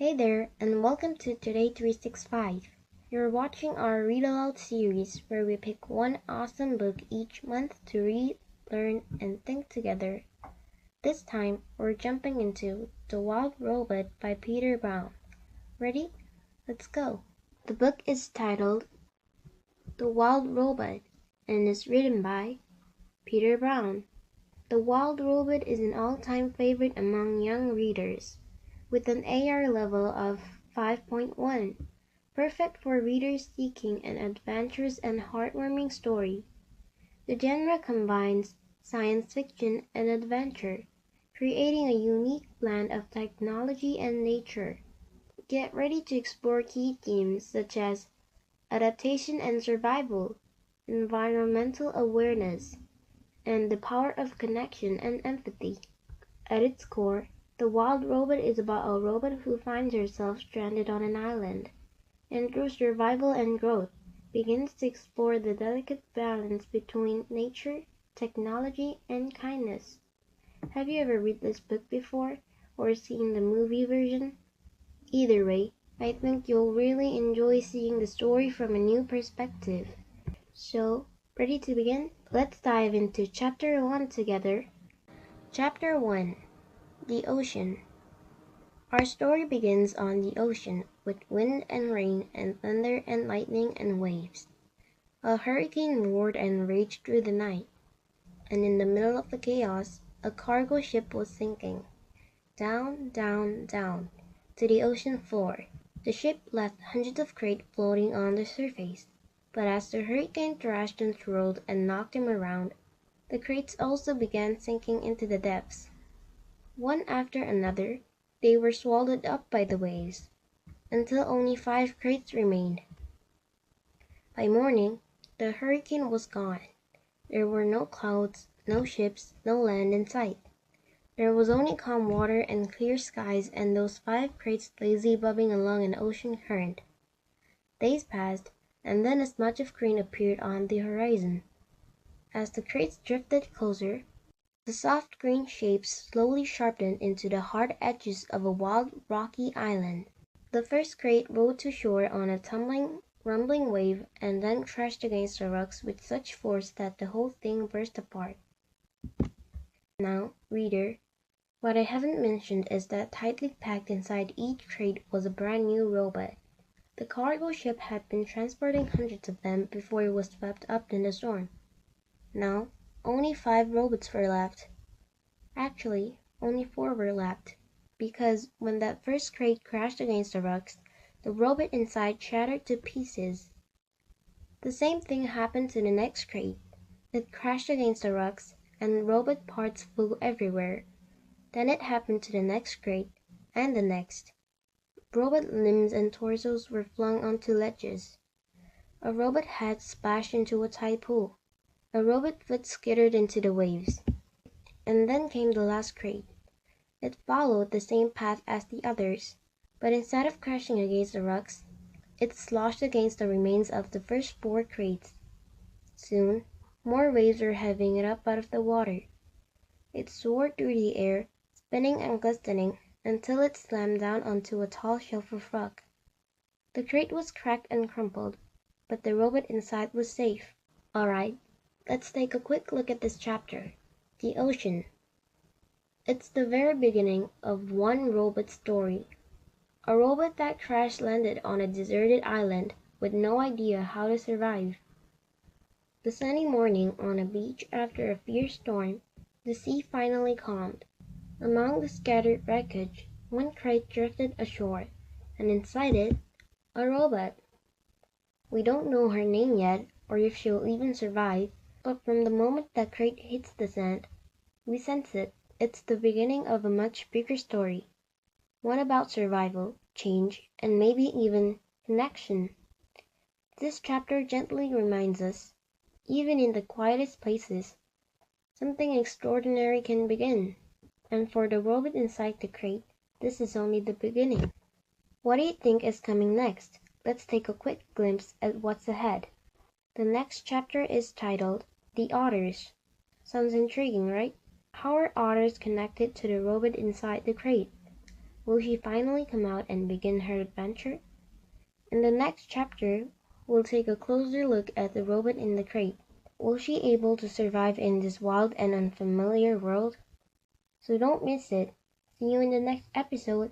Hey there, and welcome to Today 365. You're watching our Read-Aloud series where we pick one awesome book each month to read, learn, and think together. This time, we're jumping into The Wild Robot by Peter Brown. Ready? Let's go. The book is titled The Wild Robot and is written by Peter Brown. The Wild Robot is an all-time favorite among young readers, with an AR level of 5.1, perfect for readers seeking an adventurous and heartwarming story. The genre combines science fiction and adventure, creating a unique blend of technology and nature. Get ready to explore key themes such as adaptation and survival, environmental awareness, and the power of connection and empathy. At its core, The Wild Robot is about a robot who finds herself stranded on an island, and through survival and growth, begins to explore the delicate balance between nature, technology, and kindness. Have you ever read this book before, or seen the movie version? Either way, I think you'll really enjoy seeing the story from a new perspective. So, ready to begin? Let's dive into Chapter 1 together. Chapter 1. The Ocean. Our story begins on the ocean, with wind and rain and thunder and lightning and waves. A hurricane roared and raged through the night, and in the middle of the chaos, a cargo ship was sinking. Down, down, down, to the ocean floor. The ship left hundreds of crates floating on the surface, but as the hurricane thrashed and swirled and knocked them around, the crates also began sinking into the depths. One after another, they were swallowed up by the waves, until only 5 crates remained. By morning, the hurricane was gone. There were no clouds, no ships, no land in sight. There was only calm water and clear skies and those 5 crates lazily bobbing along an ocean current. Days passed, and then a smudge of green appeared on the horizon. As the crates drifted closer, the soft green shapes slowly sharpened into the hard edges of a wild, rocky island. The first crate rode to shore on a tumbling, rumbling wave and then crashed against the rocks with such force that the whole thing burst apart. Now, reader, what I haven't mentioned is that tightly packed inside each crate was a brand new robot. The cargo ship had been transporting hundreds of them before it was swept up in the storm. Now, only 5 robots were left. Actually, only 4 were left, because when that first crate crashed against the rocks, the robot inside shattered to pieces. The same thing happened to the next crate. It crashed against the rocks, and robot parts flew everywhere. Then it happened to the next crate, and the next. Robot limbs and torsos were flung onto ledges. A robot head splashed into a tide pool. A robot foot skittered into the waves. And then came the last crate. It followed the same path as the others, but instead of crashing against the rocks, it sloshed against the remains of the first 4 crates. Soon, more waves were heaving it up out of the water. It soared through the air, spinning and glistening, until it slammed down onto a tall shelf of rock. The crate was cracked and crumpled, but the robot inside was safe. Alright, let's take a quick look at this chapter. The Ocean. It's the very beginning of one robot's story. A robot that crash-landed on a deserted island with no idea how to survive. The sunny morning on a beach after a fierce storm, the sea finally calmed. Among the scattered wreckage, one crate drifted ashore, and inside it, a robot. We don't know her name yet, or if she'll even survive, but from the moment that crate hits the sand, we sense it. It's the beginning of a much bigger story. One about survival, change, and maybe even connection. This chapter gently reminds us, even in the quietest places, something extraordinary can begin. And for the robot inside the crate, this is only the beginning. What do you think is coming next? Let's take a quick glimpse at what's ahead. The next chapter is titled The Otters. Sounds intriguing, right? How are otters connected to the robot inside the crate? Will she finally come out and begin her adventure? In the next chapter, we'll take a closer look at the robot in the crate. Will she be able to survive in this wild and unfamiliar world? So don't miss it. See you in the next episode.